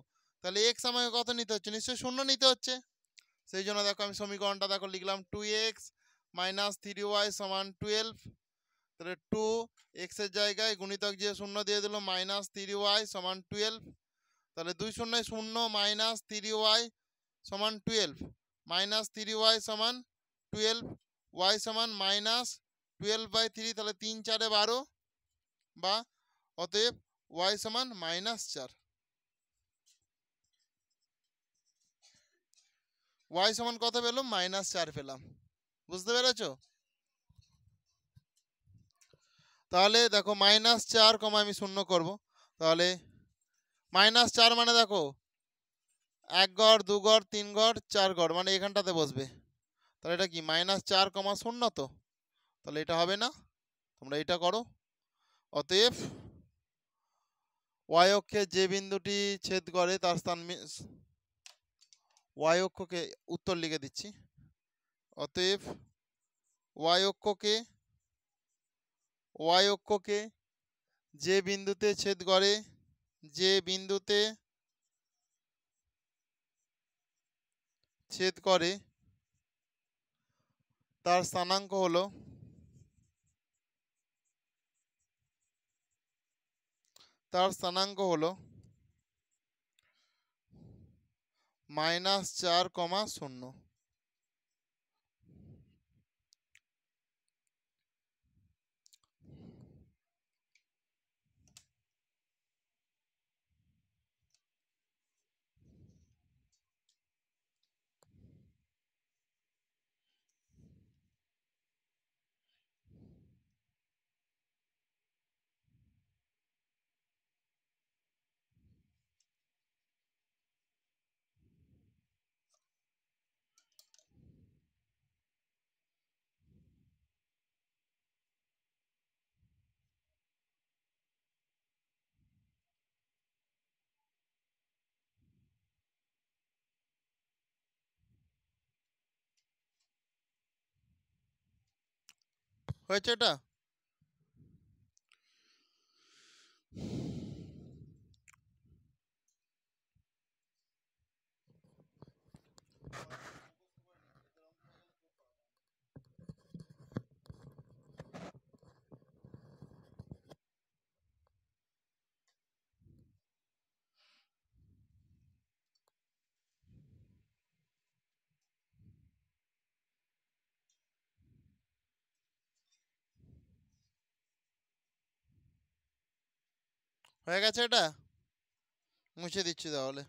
তাহলে এক্স আমাকে কত নিতে হচ্ছে? নিশ্চয়ই 0 নিতে হচ্ছে। সেই জন্য দেখো আমি সমীকরণটা দেখো লিখলাম 2x মাইনাস 3y সমান 12। তাহলে 2 এক্স এর জায়গায় গুণিতক যে 0 দিয়ে দিল মাইনাস 3y সমান 12। তাহলে 2 0 0 মাইনাস 3y সমান 12, মাইনাস 3y সমান 12, y সমান মাইনাস 12/3, তাহলে 3 4 12, বা অতএব y সমান -4। y সমান কত পেলাম? -4 পেলাম। বুঝতে পেরেছো? তাহলে দেখো -4 কমা আমি 0 করব, তাহলে -4 মানে দেখো 1 গড় 2 গড় 3 গড় 4 গড় মানে এখানটাতে বসবে, তাহলে এটা কি -4,0 তো, তাহলে এটা হবে না, তোমরা এটা করো। অতএব ওয়াই অক্ষে যে বিন্দুটি ছেদ করে তার স্থান, ওয়াই অক্ষকে উত্তর লিখে দিচ্ছি। অতএব ওয়াই অক্ষকে যে বিন্দুতে ছেদ করে, যে বিন্দুতে ছেদ করে তার স্থানাঙ্ক হলো -4,0। হয়েছে এটা? হয়ে গেছে এটা? মুছে দিচ্ছি তাহলে।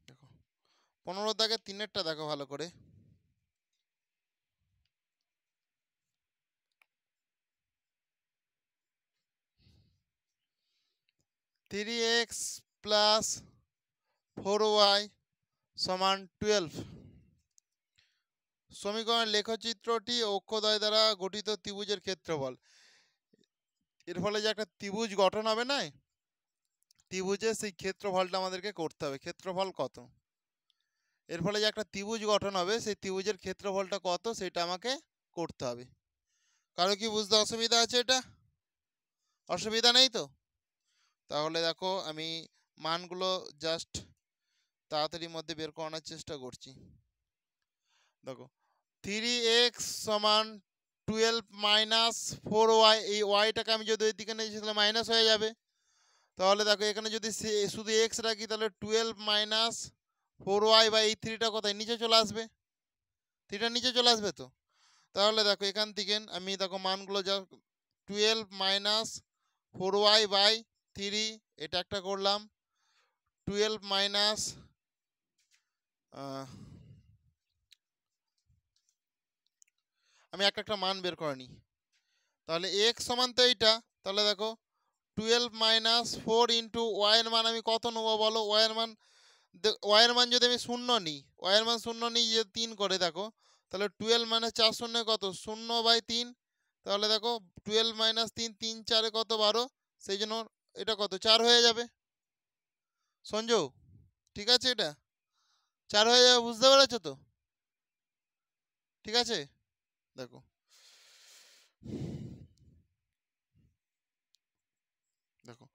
দেখো 15 দাগে 3-এরটা দেখো ভালো করে। 3x প্লাস 4y সমান 12। সমীকরণের লেখচিত্রটি অক্ষদ্বয় দ্বারা গঠিত ত্রিভুজের ক্ষেত্রফল। এর ফলে যে একটা ত্রিভুজ গঠন হবে না, ত্রিভুজের সেই ক্ষেত্রফলটা আমাদেরকে করতে হবে। ক্ষেত্রফল কত? এর ফলে যে একটা ত্রিভুজ গঠন হবে, সেই ত্রিভুজের ক্ষেত্রফলটা কত সেটা আমাকে করতে হবে। কারো কি বুঝতে অসুবিধা আছে? এটা অসুবিধা নেই তো? তাহলে দেখো আমি মানগুলো জাস্ট তাড়াতাড়ির মধ্যে বের করানোর চেষ্টা করছি। দেখো 3x সমান 12 মাইনাস 4y, এই ওয়াইটাকে আমি যদি ওই দিকে নিয়ে তাহলে মাইনাস হয়ে যাবে। তাহলে দেখো এখানে যদি শুধু এক্স রাখি তাহলে 12 মাইনাস 4y বা এই 3টা কোথায় নিচে চলে আসবে, 3টা নিচে চলে আসবে তো। তাহলে দেখো এখান থেকে আমি দেখো মানগুলো যা 12 মাইনাস 4y বাই 3 এটা একটা করলাম, 12 মাইনাস আমি একটা মান বের করে নিই। তাহলে এক্স সমান তো এইটা, তাহলে দেখো 12 মাইনাস 4 ইন্টু ওয়াইয়ের মান আমি কত নেবো বলো? ওয়াইয়ের মান, ওয়াইয়ের মান যদি আমি শূন্য নিই, ওয়াইয়ের মান শূন্য নিই যে 3 করে দেখো, তাহলে 12 মাইনাস 4 শূন্য কত? 0/3। তাহলে দেখো 12 মাইনাস 3, 3 4 কত? 12। সেই জন্য এটা কত? 4 হয়ে যাবে। সঞ্জু ঠিক আছে, এটা 4 হয়ে যাবে, বুঝতে পেরেছো তো? ঠিক আছে, দেখো দেখো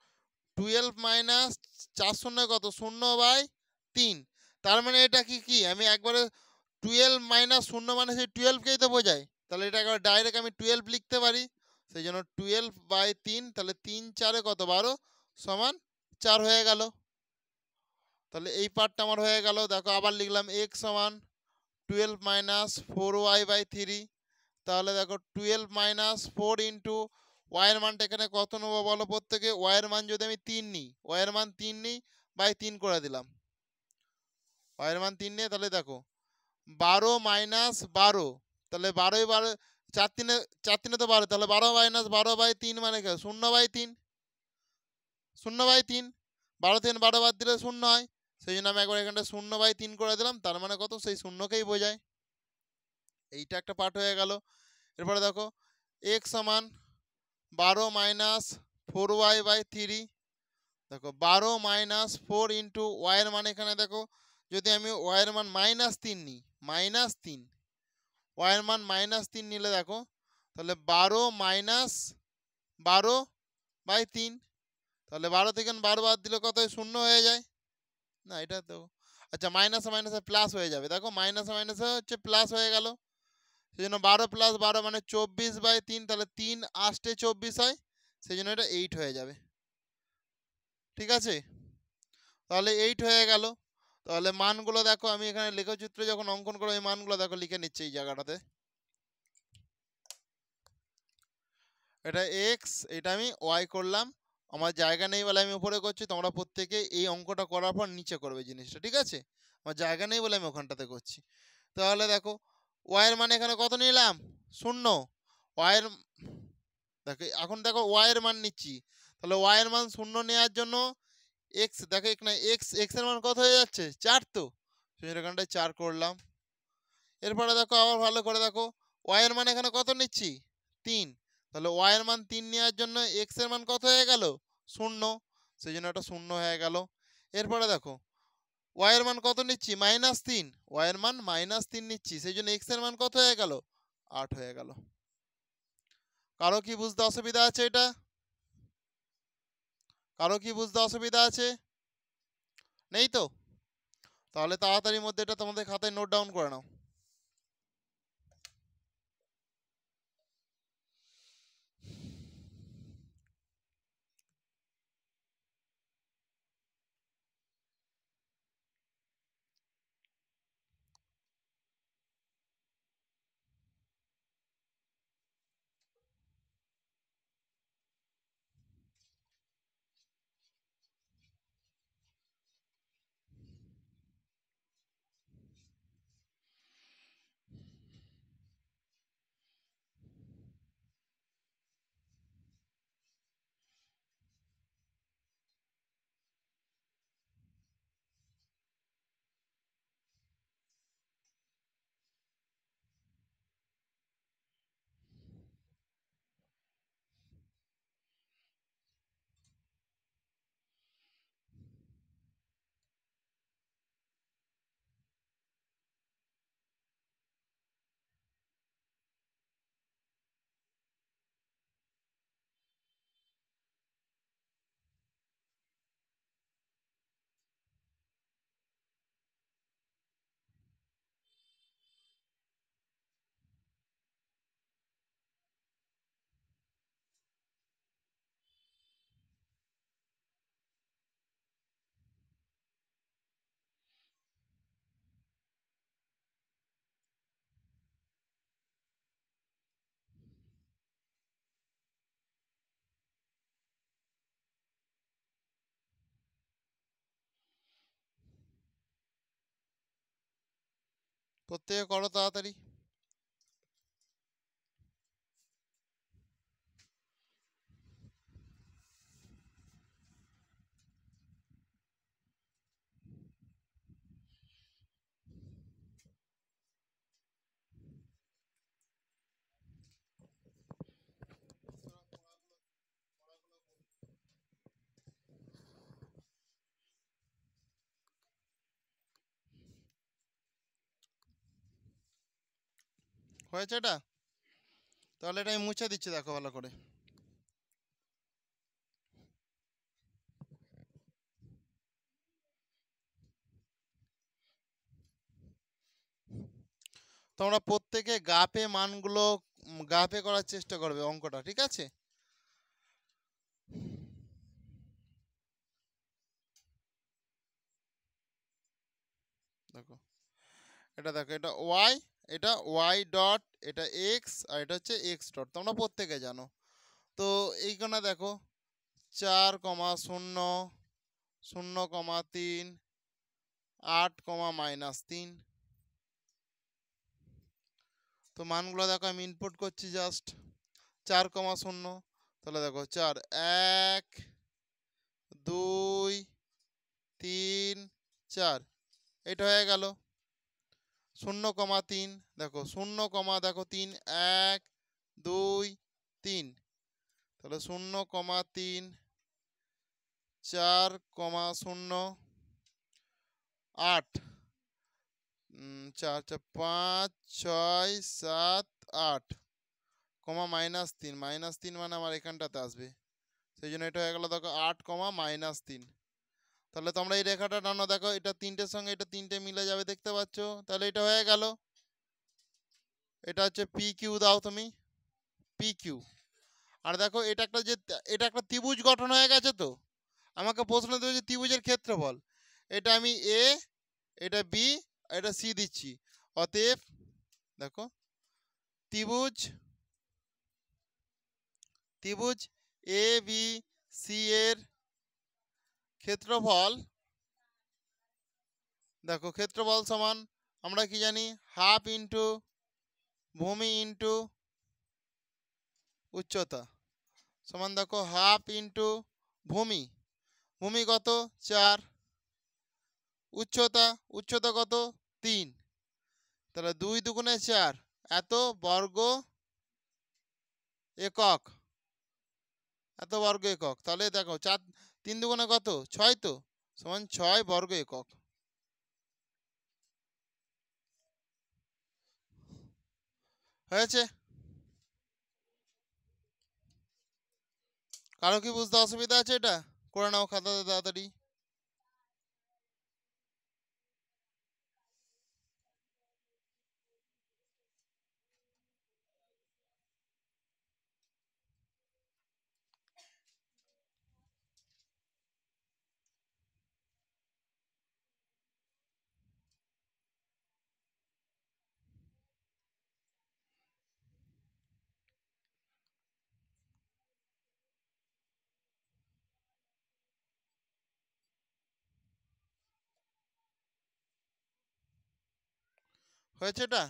12 মাইনাস 4 শূন্য কত? 0/3। তার মানে এটা কি কি আমি একবারে 12 মাইনাস 0 মানে সেই 12কেই তো বোঝায়। তাহলে এটা একবার ডাইরেক্ট আমি 12 লিখতে পারি। সেই জন্য 12/3, তাহলে 3 4 কত? 12 সমান 4 হয়ে গেল। তাহলে এই পার্টটা আমার হয়ে গেল। দেখো আবার লিখলাম x সমান 12 মাইনাস 4y/3। তাহলে দেখো 12 মাইনাস 4 ইন্টু ওয়াইয়ের মানটা এখানে কত নেবো বলো? প্রত্যেকে ওয়াইয়ের মান যদি আমি 3 নিই, ওয়াইয়ের মান 3 নিই, বাই 3 করে দিলাম। ওয়াইয়ের মান 3 নিয়ে তাহলে দেখো 12 মাইনাস 12, তাহলে 12 12 4 3 4 3 তো 12, তাহলে 12 মাইনাস 12/3 মানে কি? 0/3। 0/3, 12 থেকে 12 বাদ দিলে 0 হয়। সেই জন্য আমি একবার এখানটা 0/3 করে দিলাম। তার মানে কত? সেই শূন্যকেই বোঝায়। এইটা একটা পার্ট হয়ে গেল। এরপরে দেখো x সমান 12 মাইনাস 4y/3। দেখো 12 মাইনাস 4 ইন্টু ওয়াইয়ের মান এখানে দেখো যদি আমি ওয়াইয়ের মান -3 নিই, -3, ওয়াইয়ের মান -3 নিলে দেখো তাহলে 12 মাইনাস 12/3। তাহলে 12 থেকে 12 বাদ দিলে কত হয়? 0 হয়ে যায় না? এটা তো আচ্ছা, মাইনাসে মাইনাসে প্লাস হয়ে যাবে। দেখো মাইনাসে মাইনাসে হচ্ছে প্লাস হয়ে গেল। সেই জন্য 12 প্লাস 12 মানে 24/3, তাহলে 3 8 24 হয়। সেই জন্য এটা 8 হয়ে যাবে। ঠিক আছে, তাহলে 8 হয়ে গেল। তাহলে মানগুলো দেখো আমি এখানে লেখচিত্র যখন অঙ্কন করবো এই মানগুলো দেখো লিখে নিচ্ছি এই জায়গাটাতে। এটা এক্স, এটা আমি ওয়াই করলাম। আমার জায়গা নেই বলে আমি উপরে করছি, তোমরা প্রত্যেকে এই অঙ্কটা করার পর নিচে করবে জিনিসটা। ঠিক আছে, আমার জায়গা নেই বলে আমি ওখানটাতে করছি। তাহলে দেখো ওয়াইয়ের মান এখানে কত নিলাম? 0। ওয়াইয়ের দেখো এখন দেখো ওয়াইয়ের মান নিচ্ছি, তাহলে ওয়াইয়ের মান 0 নেওয়ার জন্য এক্স দেখো এখানে এক্স এর মান কত হয়ে যাচ্ছে? 4 তো। সেই এখানটায় 4 করলাম। এরপরে দেখো আবার ভালো করে দেখো ওয়াইয়ের মান এখানে কত নিচ্ছি? 3। তাহলে ওয়াইয়ের মান 3 নেওয়ার জন্য এক্স এর মান কত হয়ে গেল? 0। সেই জন্য এটা 0 হয়ে গেল। এরপরে দেখো ওয়াইয়ের মান কত নিচ্ছি? -3। ওয়াইয়ের মান -3 নিচ্ছি, সেই জন্য এক্স এর মান কত হয়ে গেল? 8 হয়ে গেল। কারো কি বুঝতে অসুবিধা আছে? এটা কারো কি বুঝতে অসুবিধা আছে? নেই তো? তাহলে তাড়াতাড়ির মধ্যে এটা তোমাদের খাতায় নোট ডাউন করে নাও। প্রত্যেকে করো তাড়াতাড়ি। হয়েছে এটা? তাহলে এটা আমি মুছে দিচ্ছি, দেখো ভালো করে। তোমরা প্রত্যেকে গাপে মানগুলো গাপে করার চেষ্টা করবে অঙ্কটা, ঠিক আছে? দেখো দেখো, এটা ওয়াই, এটা ওয়াই ডট, এটা এক্স, আর এটা হচ্ছে এক্স ডট, তোমরা প্রত্যেকে জানো। তো এইখানে দেখো 4,0, 0,3, 8,-3। তো মানগুলো দেখো আমি ইনপুট করছি জাস্ট 4,0। তাহলে দেখো 4, 1, 2, 3, 4, এটা হয়ে গেল। 0,3 দেখো, 0, 3, 1, 2, 3, তাহলে 0,3, 4,0, 8, 4, 4, 5, 6, 7, 8, -3, -3 মানে আমার এখানটাতে আসবে, সেই জন্য এটা হয়ে গেল দেখো 8, -3। তাহলে তোমরা এই রেখাটা টানো, দেখো এটা তিনটের সঙ্গে এটা তিনটে মিলে যাবে, দেখতে পাচ্ছ? তাহলে এটা হয়ে গেল। এটা হচ্ছে পি কিউ, দাও তুমি পি কিউ। আর দেখো এটা একটা যে এটা একটা ত্রিভুজ গঠন হয়ে গেছে। তো আমাকে প্রশ্ন দিয়েছে ত্রিভুজের ক্ষেত্রফল, এটা আমি এ, এটা বি, এটা সি দিচ্ছি। অতএব দেখো ত্রিভুজ ত্রিভুজ এ বি সি এর ক্ষেত্রফল, দেখো ক্ষেত্রফল সমান আমরা কি জানি, হাফ ইন্টু ভূমি ইন্টু উচ্চতা, সমান দেখো হাফ ইন্টু ভূমি, ভূমি কত 4, উচ্চতা উচ্চতা কত 3, তাহলে 2 দুগুণে 4, এত বর্গ একক, এত বর্গ একক। তাহলে দেখো 4, 3 দুগুণে কত 6, তো সমান 6 বর্গ একক। হয়েছে? কারো কি বুঝতে অসুবিধা আছে? এটা করে নাও খাতাতে তাড়াতাড়ি। হয়েছে? এটা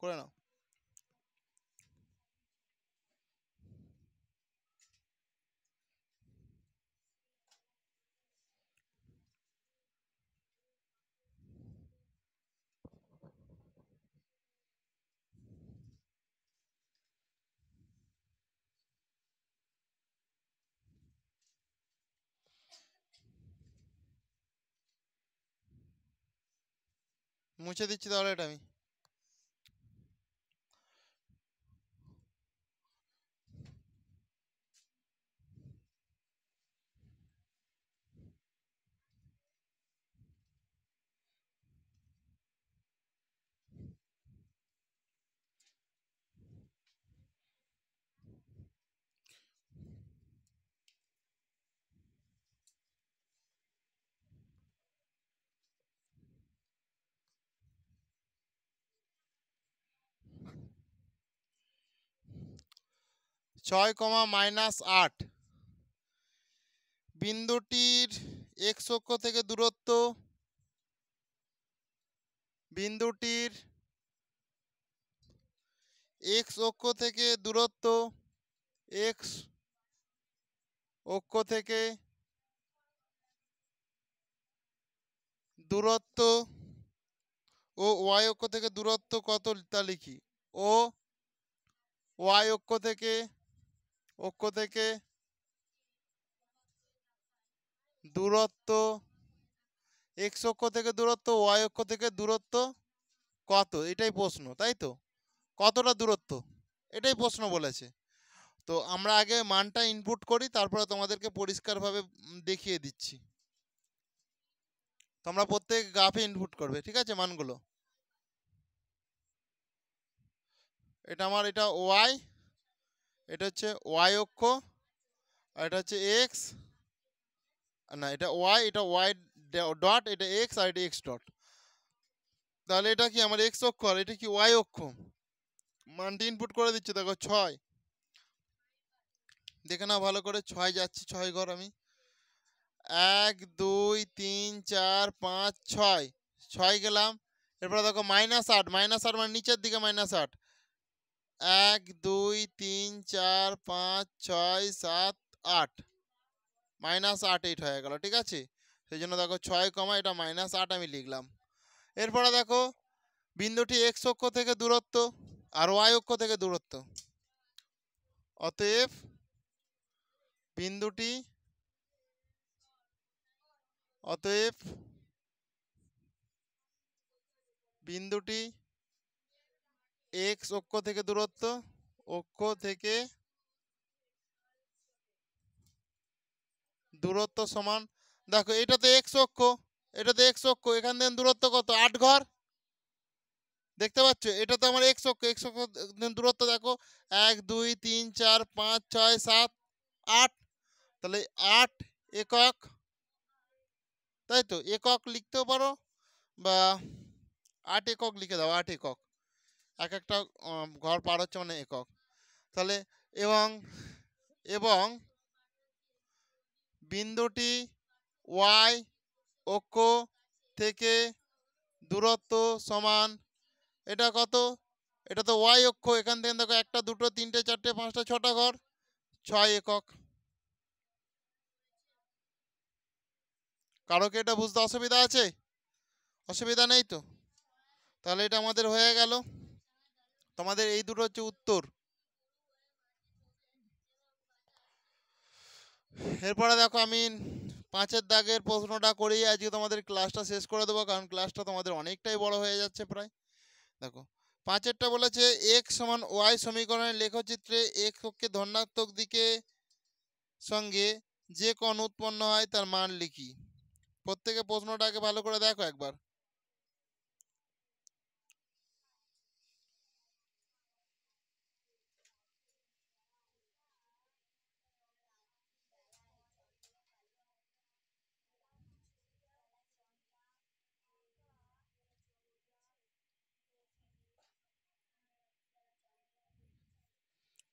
করে নাও। মুছে দিচ্ছি তাহলে এটা আমি। 6, -8 বিন্দুটির এক্স অক্ষ থেকে দূরত্ব বিন্দুটির এক্স অক্ষ থেকে দূরত্ব এক্স অক্ষ থেকে দূরত্ব ও ওয়াই অক্ষ থেকে দূরত্ব কত তা লিখি। ও ওয়াই অক্ষ থেকে দূরত্ব এক্স অক্ষ থেকে দূরত্ব ওয়াই অক্ষ থেকে দূরত্ব কত, এটাই প্রশ্ন, তাই তো? কতটা দূরত্ব, এটাই প্রশ্ন বলেছে। তো আমরা আগে মানটা ইনপুট করি, তারপরে তোমাদেরকে পরিষ্কারভাবে দেখিয়ে দিচ্ছি। তোমরা প্রত্যেক গ্রাফে ইনপুট করবে, ঠিক আছে, মানগুলো। এটা আমার, এটা ওয়াই, এটা হচ্ছে ওয়াই অক্ষ, আর এটা হচ্ছে এক্স, না এটা ওয়াই, এটা ওয়াই ডট, এটা এক্স, আর এটা এক্স ডট। তাহলে এটা কি আমার এক্স অক্ষ, আর এটা কি ওয়াই অক্ষ। মানটি ইনপুট করে দিচ্ছে, দেখো 6, দেখে নাও ভালো করে। 6 যাচ্ছি, 6 ঘর আমি, 1 2 3 4 5 6, 6 গেলাম। এরপরে দেখো -8, -8 মানে নিচের দিকে -8, 1 2 3 4 5 6 7 8, -8 8 হয়ে গেল, ঠিক আছে। সেই জন্য দেখো 6 কমা এটা -8 আমি লিখলাম। এরপরে দেখো বিন্দুটি এক্স অক্ষ থেকে দূরত্ব আর ওয়াই অক্ষ থেকে দূরত্ব। অতএব বিন্দুটি এক্স অক্ষ থেকে দূরত্ব সমান, দেখো এটাতে এক্স অক্ষ, এখান থেকে দূরত্ব কত, 8 ঘর, দেখতে পাচ্ছ? এটা তো আমার এক্স অক্ষ, দূরত্ব দেখো 1 2 3 4 5 6 7 8, তাহলে 8 একক, তাই তো? একক লিখতেও পারো, বা 8 একক লিখে দাও, 8 একক, এক একটা ঘর পার হচ্ছে মানে একক। তাহলে এবং বিন্দুটি ওয়াই অক্ষ থেকে দূরত্ব সমান, এটা কত, এটা তো ওয়াই অক্ষ, এখান থেকে দেখো 1 2 3 4 5 6টা ঘর, 6 একক। কারো কি এটা বুঝতে অসুবিধা আছে? অসুবিধা নেই তো? তাহলে এটা আমাদের হয়ে গেল। তোমাদের এই দুটো হচ্ছে উত্তর। এরপরে দেখো আমি 5-এর দাগের প্রশ্নটা করেই আজকে তোমাদের ক্লাসটা শেষ করে দেবো, কারণ ক্লাসটা তোমাদের অনেকটাই বড় হয়ে যাচ্ছে প্রায়। দেখো 5-এরটা বলেছে x সমান ওয়াই সমীকরণের লেখচিত্রে x অক্ষে ধনাত্মক দিকে সঙ্গে যে কোণ উৎপন্ন হয় তার মান লিখি। প্রত্যেকে প্রশ্নটাকে ভালো করে দেখো একবার।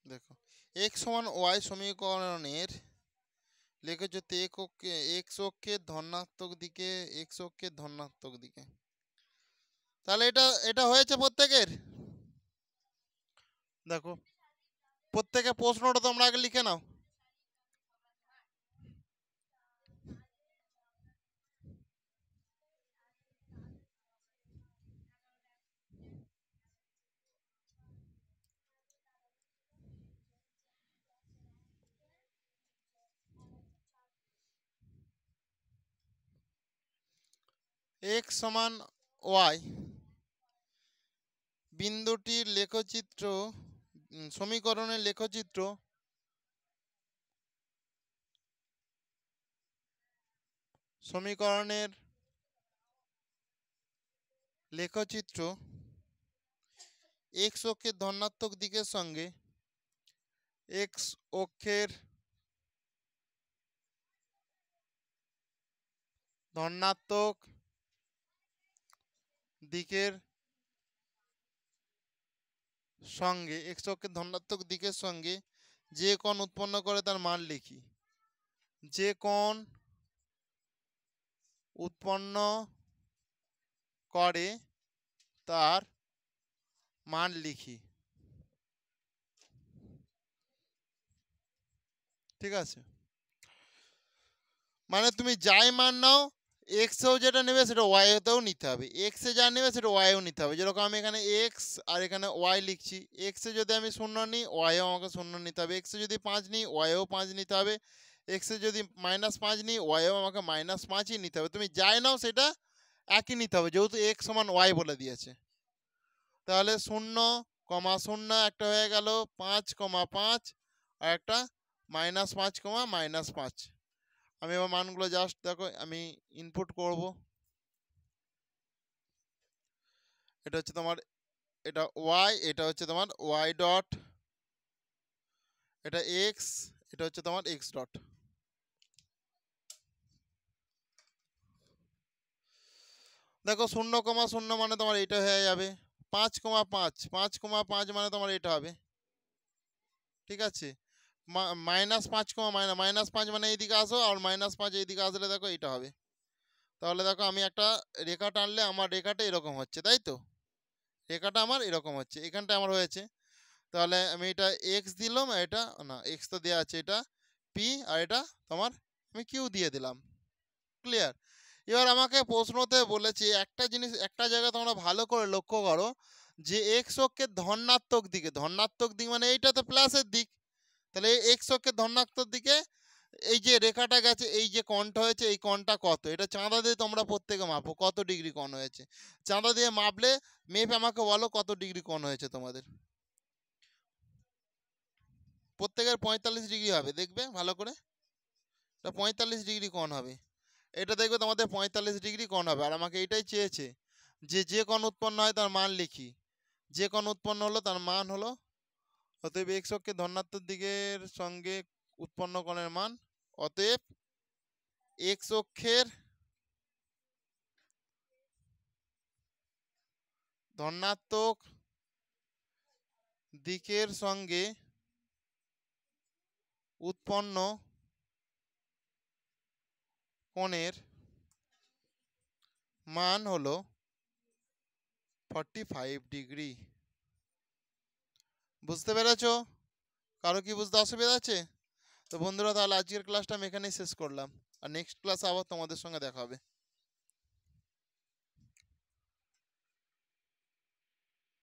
দেখো x সমান ওয়াই সমীকরণের লেখচিত্রে x অক্ষের ধনাত্মক দিকে, তাহলে এটা হয়েছে প্রত্যেকের। দেখো প্রত্যেকে প্রশ্নটা তোমরা আগে লিখে নাও। x সমান ওয়াই বিন্দুটির লেখচিত্র, সমীকরণের লেখচিত্র x অক্ষের ধনাত্মক দিকের সঙ্গে x অক্ষের ধনাত্মক দিকের সঙ্গে যে কোণ উৎপন্ন করে তার মান লিখি। যে কোণ উৎপন্ন করে তার মান লিখি, ঠিক আছে? মানে তুমি যাই মান নাও, এক্সেও যেটা নেবে সেটা ওয়াইতেও নিতে হবে, এক্সে যা নেবে সেটা ওয়াইও নিতে হবে। যেরকম আমি এখানে এক্স আর এখানে ওয়াই লিখছি, এক্সে যদি আমি 0 নিই ওয়াইও আমাকে 0 নিতে হবে, এক্সে যদি 5 নিই ওয়াইও 5 নিতে হবে, এক্সে যদি -5 নিই ওয়াইও আমাকে -5ই নিতে হবে। তুমি যাই নাও সেটা একই নিতে হবে, যেহেতু এক্স সমান ওয়াই বলে দিয়েছে। তাহলে 0,0 একটা হয়ে গেল, 5,5 আর একটা -5,-5। আমি এবার মানগুলো জাস্ট দেখো আমি ইনপুট করব। এটা হচ্ছে তোমার, এটা ওয়াই, এটা হচ্ছে তোমার ওয়াই ডট, এটা এক্স, এটা হচ্ছে তোমার এক্স ডট। দেখো 0,0 মানে তোমার এটা হয়ে যাবে, 5,5 মানে তোমার এটা হবে, ঠিক আছে? -5, মানে এইদিকে আসো, আর -5 এইদিকে আসলে দেখো এটা হবে। তাহলে দেখো আমি একটা রেখা টানলে আমার রেখাটা এরকম হচ্ছে, তাই তো? রেখাটা আমার এরকম হচ্ছে, এখানটা আমার হয়েছে। তাহলে আমি এটা এক্স দিলাম, এটা না এক্স তো দেওয়া আছে, এটা পি আর এটা তোমার আমি কিউ দিয়ে দিলাম। ক্লিয়ার? এবার আমাকে প্রশ্নতে বলেছে একটা জিনিস, একটা জায়গায় তোমরা ভালো করে লক্ষ্য করো যে এক্স অক্ষের ধনাত্মক দিকে, ধনাত্মক দিক মানে এইটা তো প্লাসের দিক, তাহলে এক্স অক্ষের ধনাত্মক দিকে এই যে রেখাটা গেছে, এই যে কোণটা হয়েছে, এই কোণটা কত, এটা চাঁদা দিয়ে তোমরা প্রত্যেকে মাপো কত ডিগ্রি কোণ হয়েছে। চাঁদা দিয়ে মাপলে মেপে আমাকে বলো কত ডিগ্রি কোণ হয়েছে তোমাদের। প্রত্যেকের 45 ডিগ্রি হবে, দেখবে ভালো করে, এটা 45 ডিগ্রি কোণ হবে। এটা দেখবে তোমাদের 45 ডিগ্রি কোণ হবে। আর আমাকে এইটাই চেয়েছে যে যে কোণ উৎপন্ন হয় তার মান লিখি, যে কোণ উৎপন্ন হলো তার মান হলো, অতএব এক্স অক্ষের ধনাত্মক দিকের সঙ্গে উৎপন্ন কোণের মান, অতএব এক্স অক্ষের ধনাত্মক দিকের সঙ্গে উৎপন্ন কোণের মান হলো 45 ডিগ্রি। বুঝতে পেরেছো? কারো কি বুঝতে অসুবিধা আছে? তো বন্ধুরা তাহলে আজকের ক্লাসটা আমি এখানেই শেষ করলাম, আর নেক্সট ক্লাসে আবার তোমাদের সঙ্গে দেখা হবে।